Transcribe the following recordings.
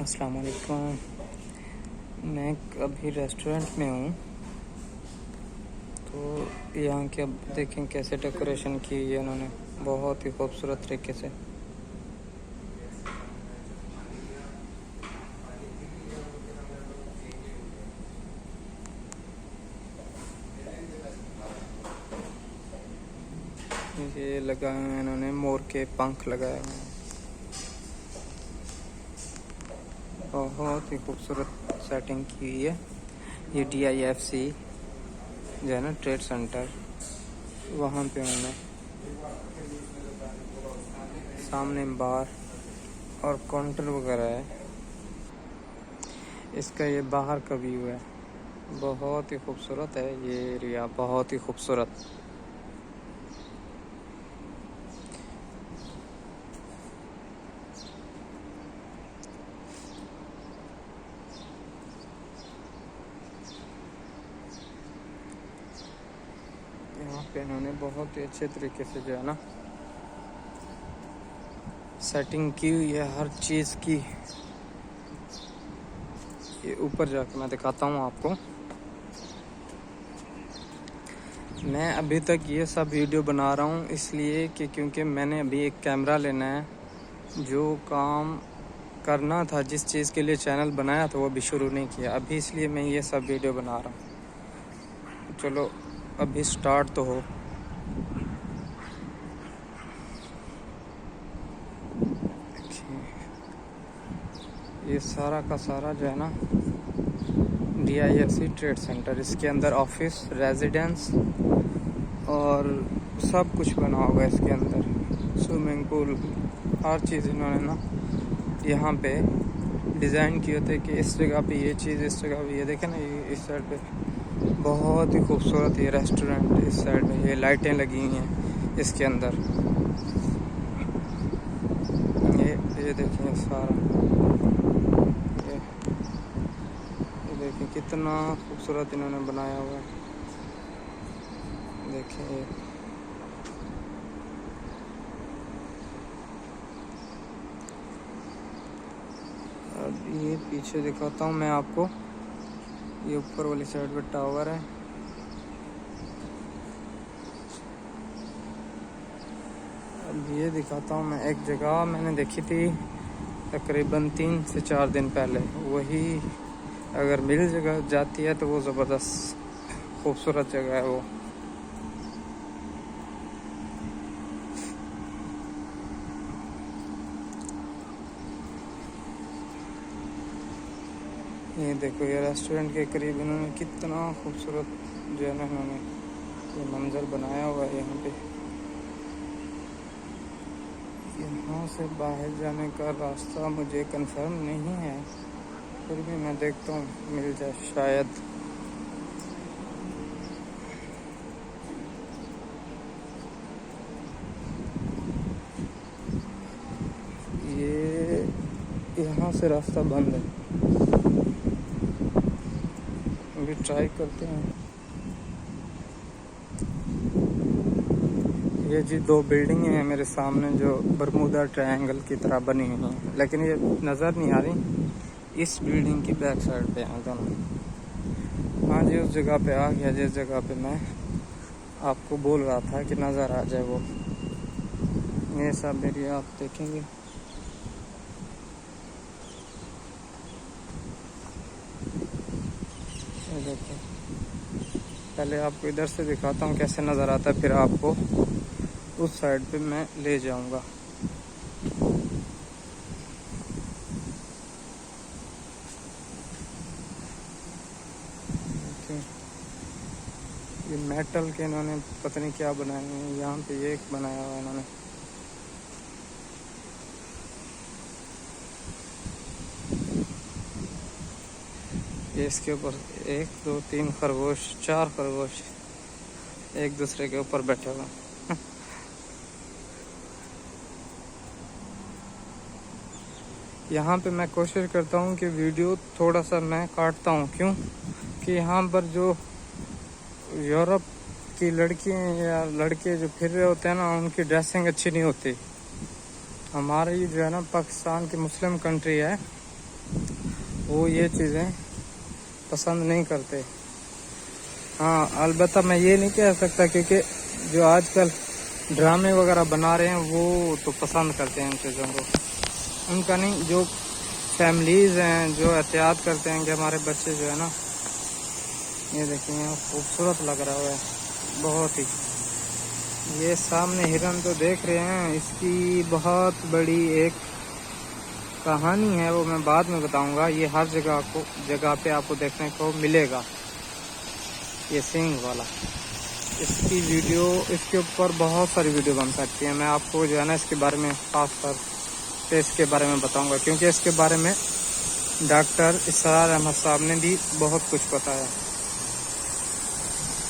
अस्सलाम वालेकुम। मैं अभी रेस्टोरेंट में हूँ। तो यहाँ के अब देखें कैसे डेकोरेशन की है इन्होंने, बहुत ही खूबसूरत तरीके से। ये लगाए हुए हैं इन्होंने, मोर के पंख लगाए हुए हैं। बहुत ही खूबसूरत सेटिंग की हुई है। ये DIFC जो है ना, ट्रेड सेंटर, वहाँ पे हूँ मैं। सामने बार और काउंटर वगैरह है। इसका ये बाहर का व्यू है, बहुत ही खूबसूरत है ये एरिया, बहुत ही खूबसूरत। यहाँ पे इन्होंने बहुत ही अच्छे तरीके से जो है ना सेटिंग की हुई है हर चीज़ की। ये ऊपर जाकर मैं दिखाता हूँ आपको। मैं अभी तक ये सब वीडियो बना रहा हूँ इसलिए कि क्योंकि मैंने अभी एक कैमरा लेना है। जो काम करना था, जिस चीज़ के लिए चैनल बनाया था, वो अभी शुरू नहीं किया अभी, इसलिए मैं ये सब वीडियो बना रहा हूँ। चलो अभी स्टार्ट तो हो। ये सारा का सारा जो है ना DIFC ट्रेड सेंटर, इसके अंदर ऑफिस, रेजिडेंस और सब कुछ बना होगा इसके अंदर। स्विमिंग पूल, हर चीज़ इन्होंने ना यहाँ पे डिज़ाइन किए थे कि इस जगह पे ये चीज़, इस जगह पे ये। देखें ना, ये इस साइड पे बहुत ही खूबसूरत ये रेस्टोरेंट, इस साइड पे ये लाइटें लगी हुई हैं इसके अंदर। ये देखें सारा, ये देखें कितना खूबसूरत इन्होंने बनाया हुआ है। देखें ये अब ये पीछे दिखाता हूँ मैं आपको। ये ऊपर वाली साइड पे टावर है। अब ये दिखाता हूँ मैं, एक जगह मैंने देखी थी तकरीबन 3 से 4 दिन पहले। वही अगर मिल जगह जाती है तो वो ज़बरदस्त खूबसूरत जगह है वो। ये देखो, ये रेस्टोरेंट के करीब इन्होंने कितना खूबसूरत जो है ना इन्होंने ये मंजर बनाया हुआ है। यहाँ पे, यहाँ से बाहर जाने का रास्ता मुझे कंफर्म नहीं है, फिर भी मैं देखता हूँ मिल जाए शायद। ये यहाँ से रास्ता बंद है, अभी ट्राई करते हैं। ये जी 2 बिल्डिंग हैं मेरे सामने जो बरमूदा ट्रायंगल की तरह बनी हुई हैं, लेकिन ये नज़र नहीं आ रही। इस बिल्डिंग की बैक साइड पे हैं दोनों। हाँ जी, उस जगह पे आ गया जिस जगह पे मैं आपको बोल रहा था कि नज़र आ जाए वो। ये सब एरिया आप देखेंगे। देखो, पहले आपको इधर से दिखाता हूँ कैसे नज़र आता है, फिर आपको उस साइड पे मैं ले जाऊंगा। ये मेटल के इन्होंने पता नहीं क्या बनाए हैं। यहाँ पे ये एक बनाया हुआ इन्होंने, ये इसके ऊपर 1 2 3 खरगोश, 4 खरगोश एक दूसरे के ऊपर बैठे हुए। यहाँ पे मैं कोशिश करता हूँ कि वीडियो थोड़ा सा मैं काटता हूँ, क्यों कि यहाँ पर जो यूरोप की लड़कियाँ या लड़के जो फिर रहे होते हैं ना, उनकी ड्रेसिंग अच्छी नहीं होती। हमारी जो है ना पाकिस्तान की मुस्लिम कंट्री है, वो ये चीज़ें पसंद नहीं करते। हाँ, अलबत्ता मैं ये नहीं कह सकता क्योंकि जो आजकल ड्रामे वगैरह बना रहे हैं वो तो पसंद करते हैं इन चीज़ों को, उनका नहीं। जो फैमिलीज़ हैं जो एहतियात करते हैं कि हमारे बच्चे जो है ना, ये देखिए खूबसूरत लग रहा है बहुत ही। ये सामने हिरन तो देख रहे हैं, इसकी बहुत बड़ी एक कहानी है, वो मैं बाद में बताऊंगा। ये हर जगह पे आपको देखने को मिलेगा, ये सींग वाला। इसकी वीडियो, इसके ऊपर बहुत सारी वीडियो बन सकती है। मैं आपको जो है ना इसके बारे में खास तौर पे इसके बारे में बताऊंगा, क्योंकि इसके बारे में डॉक्टर इसरार अहमद साहब ने भी बहुत कुछ बताया।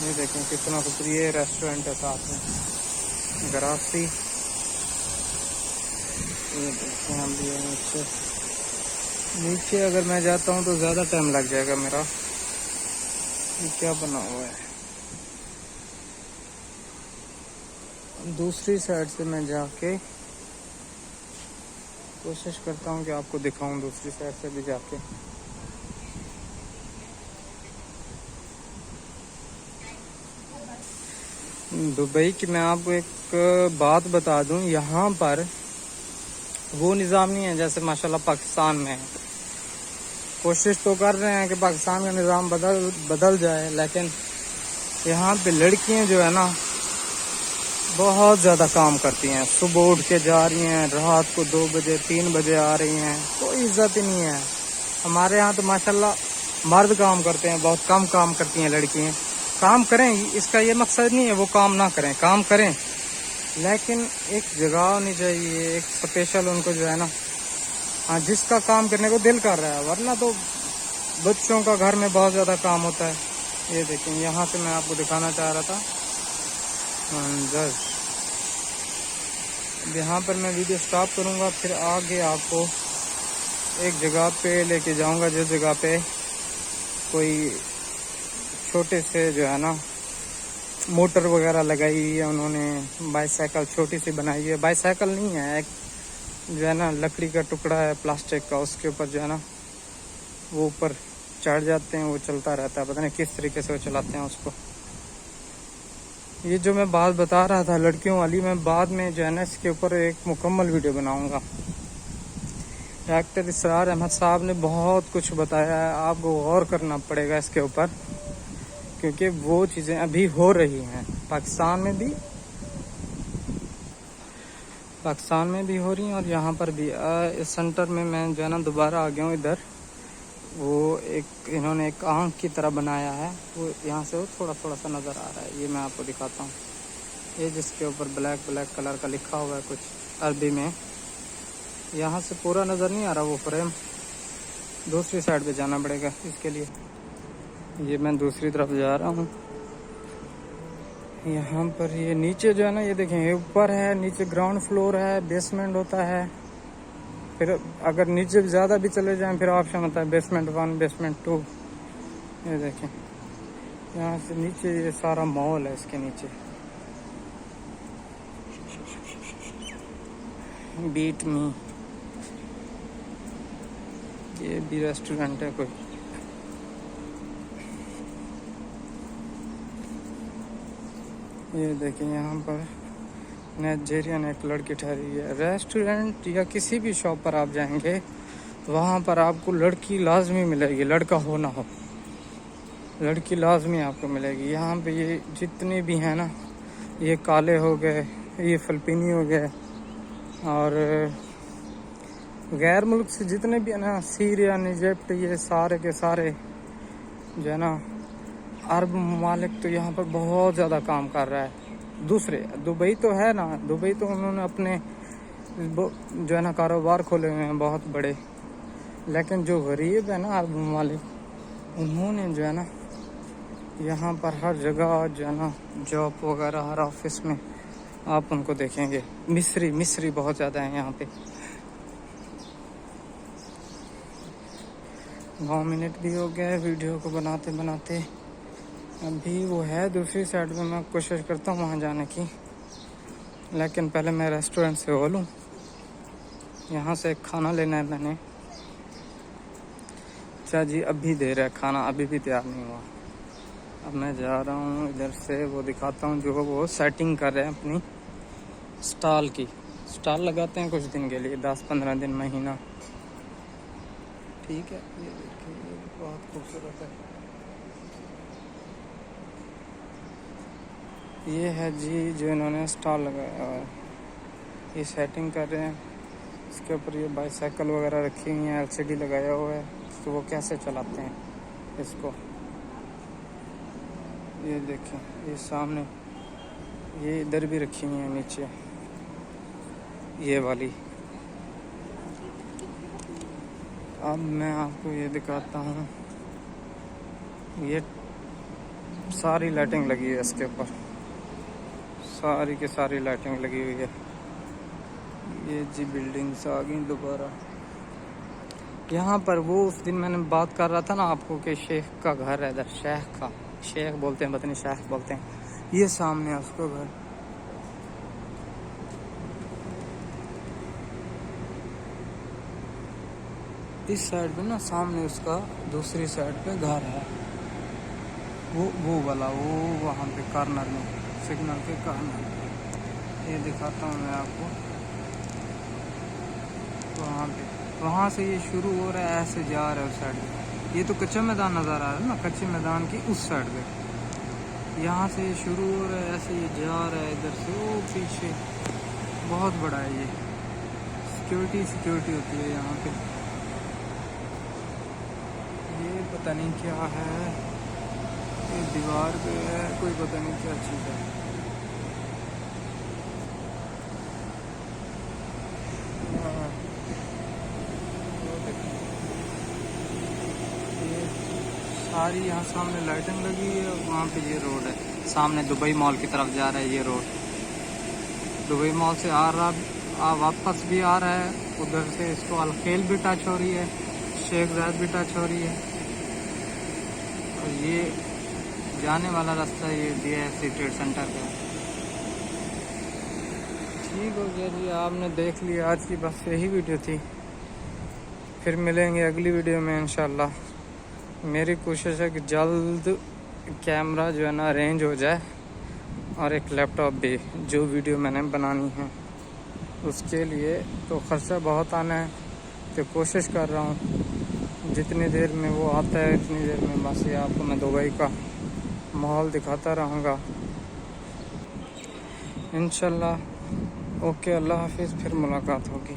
ये देखें कितना खूबसूरत, ये रेस्टोरेंट है साथ में गरासी। ये देखते हैं अभी नीचे अगर मैं जाता हूँ तो ज़्यादा टाइम लग जाएगा मेरा। ये क्या बना हुआ है, दूसरी साइड से मैं जाके कोशिश करता हूँ कि आपको दिखाऊं, दूसरी साइड से भी जाके। दुबई की मैं आपको एक बात बता दूं, यहाँ पर वो निज़ाम नहीं है जैसे माशाल्लाह पाकिस्तान में है। कोशिश तो कर रहे हैं कि पाकिस्तान का निज़ाम बदल जाए, लेकिन यहाँ पे लड़कियाँ जो है ना बहुत ज़्यादा काम करती हैं। सुबह उठ के जा रही हैं, रात को 2 बजे 3 बजे आ रही हैं, कोई इज्जत ही नहीं है। हमारे यहाँ तो माशाल्लाह मर्द काम करते हैं, बहुत कम काम करती हैं लड़कियाँ। काम करें, इसका ये मकसद नहीं है वो काम ना करें, काम करें, लेकिन एक जगह होनी चाहिए, एक स्पेशल उनको जो है ना, हाँ जिसका काम करने को दिल कर रहा है, वरना तो बच्चों का घर में बहुत ज़्यादा काम होता है। ये देखें, यहाँ से मैं आपको दिखाना चाह रहा था मंजर। यहाँ पर मैं वीडियो स्टॉप करूँगा, फिर आगे आपको एक जगह पे लेके जाऊँगा जिस जगह पे कोई छोटे से जो है ना मोटर वगैरह लगाई हुई है उन्होंने, बाईसाइकिल छोटी सी बनाई है। बाईसाइकिल नहीं है, एक जो है ना लकड़ी का टुकड़ा है प्लास्टिक का, उसके ऊपर जो है ना वो ऊपर चढ़ जाते हैं, वो चलता रहता है, पता नहीं किस तरीके से वो चलाते हैं उसको। ये जो मैं बात बता रहा था लड़कियों वाली, मैं बाद में जो है ना इसके ऊपर एक मुकम्मल वीडियो बनाऊंगा। डॉक्टर इसरार अहमद साहब ने बहुत कुछ बताया है, आपको गौर करना पड़ेगा इसके ऊपर, क्योंकि वो चीज़ें अभी हो रही हैं पाकिस्तान में भी हो रही हैं और यहाँ पर भी। इस सेंटर में मैं जो है ना दोबारा आ गया हूँ इधर। वो एक इन्होंने एक आँख की तरह बनाया है, वो यहाँ से वो थोड़ा सा नज़र आ रहा है। ये मैं आपको दिखाता हूँ, ये जिसके ऊपर ब्लैक कलर का लिखा हुआ है कुछ अरबी में। यहाँ से पूरा नज़र नहीं आ रहा वो फ्रेम, दूसरी साइड पे जाना पड़ेगा इसके लिए। ये मैं दूसरी तरफ जा रहा हूँ। यहाँ पर ये नीचे जो है ना, ये देखें, ये ऊपर है, नीचे ग्राउंड फ्लोर है, बेसमेंट होता है। फिर अगर नीचे ज़्यादा भी चले जाएं फिर ऑप्शन होता है बेसमेंट 1, बेसमेंट 2। ये देखें, यहाँ से नीचे ये सारा मॉल है, इसके नीचे बीट मी, ये भी रेस्टोरेंट है कोई। ये देखिए, यहाँ पर नाइजीरियन एक लड़की ठहरी है। रेस्टोरेंट या किसी भी शॉप पर आप जाएंगे वहाँ पर आपको लड़की लाजमी मिलेगी, लड़का हो ना हो, लड़की लाजमी आपको मिलेगी। यहाँ पे ये जितने भी हैं ना, ये काले हो गए, ये फिलिपीनी हो गए, और गैर मुल्क से जितने भी है ना, सीरिया, इजिप्ट, ये सारे के सारे जो है ना अरब ममालिक तो यहाँ पर बहुत ज़्यादा काम कर रहा है। दूसरे दुबई तो है ना, दुबई तो उन्होंने अपने जो है ना कारोबार खोले हुए हैं बहुत बड़े, लेकिन जो गरीब है ना अरब ममालिक, उन्होंने जो है ना यहाँ पर हर जगह जो है ना जॉब वगैरह, हर ऑफिस में आप उनको देखेंगे। मिस्री बहुत ज़्यादा है यहाँ पे। 9 मिनट भी हो गए वीडियो को बनाते बनाते। अभी वो है दूसरी साइड में, मैं कोशिश करता हूँ वहाँ जाने की, लेकिन पहले मैं रेस्टोरेंट से हो लूँ। यहाँ से खाना लेना है मैंने, बच्चा जी अभी दे रहा है खाना, अभी भी तैयार नहीं हुआ। अब मैं जा रहा हूँ इधर से, वो दिखाता हूँ जो वो सेटिंग कर रहे हैं अपनी स्टॉल की। स्टॉल लगाते हैं कुछ दिन के लिए, 10-15 दिन, महीना। ठीक है, ये देखिए, ये बहुत खूबसूरत है। ये है जी जो इन्होंने स्टॉल लगाया हुआ है, ये सेटिंग कर रहे हैं। इसके ऊपर ये बाईसाइकिल वगैरह रखी हुई है, LCD लगाया हुआ है, तो वो कैसे चलाते हैं इसको। ये देखें, ये सामने, ये इधर भी रखी हुई है नीचे, ये वाली। अब मैं आपको ये दिखाता हूँ, ये सारी लाइटिंग लगी है इसके ऊपर, सारी की सारी लाइटिंग लगी हुई है। ये जी बिल्डिंग्स आ गई दोबारा। यहाँ पर वो उस दिन मैंने बात कर रहा था ना आपको कि शेख का घर है इधर, शेख का, शेख बोलते हैं, पता नहीं शेख बोलते हैं। ये सामने है उसका घर। इस साइड पे ना सामने उसका दूसरी साइड पे घर है, वो वाला, वो वहाँ पे कॉर्नर में, सिग्नल के कॉर्नर पे। ये दिखाता हूँ मैं आपको, वहाँ पे, वहाँ से ये शुरू हो रहा है, ऐसे जा रहा है उस साइड पे। ये तो कच्चा मैदान नज़र आ रहा है ना, कच्चे मैदान की उस साइड पे। यहाँ से ये शुरू हो रहा है, ऐसे ये जा रहा है इधर से, वो पीछे बहुत बड़ा है ये। सिक्योरिटी होती है यहाँ पे। ये पता नहीं क्या है, ये दीवार पे है, कोई पता नहीं क्या चीज़ है। ये सारी यहाँ सामने लाइटिंग लगी है, वहाँ पे ये रोड है, सामने दुबई मॉल की तरफ जा रहा है ये रोड। दुबई मॉल से आ रहा, वापस भी आ रहा है, उधर से इसको अलखेल भी टच हो रही है, शेख ज़ायद भी टच हो रही है। और ये जाने वाला रास्ता ये DIFC ट्रेड सेंटर का। ठीक हो गया जी, आपने देख लिया। आज की बस यही वीडियो थी, फिर मिलेंगे अगली वीडियो में इंशाल्लाह। मेरी कोशिश है कि जल्द कैमरा जो है ना अरेंज हो जाए, और एक लैपटॉप भी, जो वीडियो मैंने बनानी है उसके लिए तो ख़र्चा बहुत आना है, तो कोशिश कर रहा हूँ जितनी देर में वो आता है इतनी देर में बस ये आपको मैं दुबई का माहौल दिखाता रहूँगा इंशाल्लाह। ओके, अल्लाह हाफिज़, फिर मुलाकात होगी।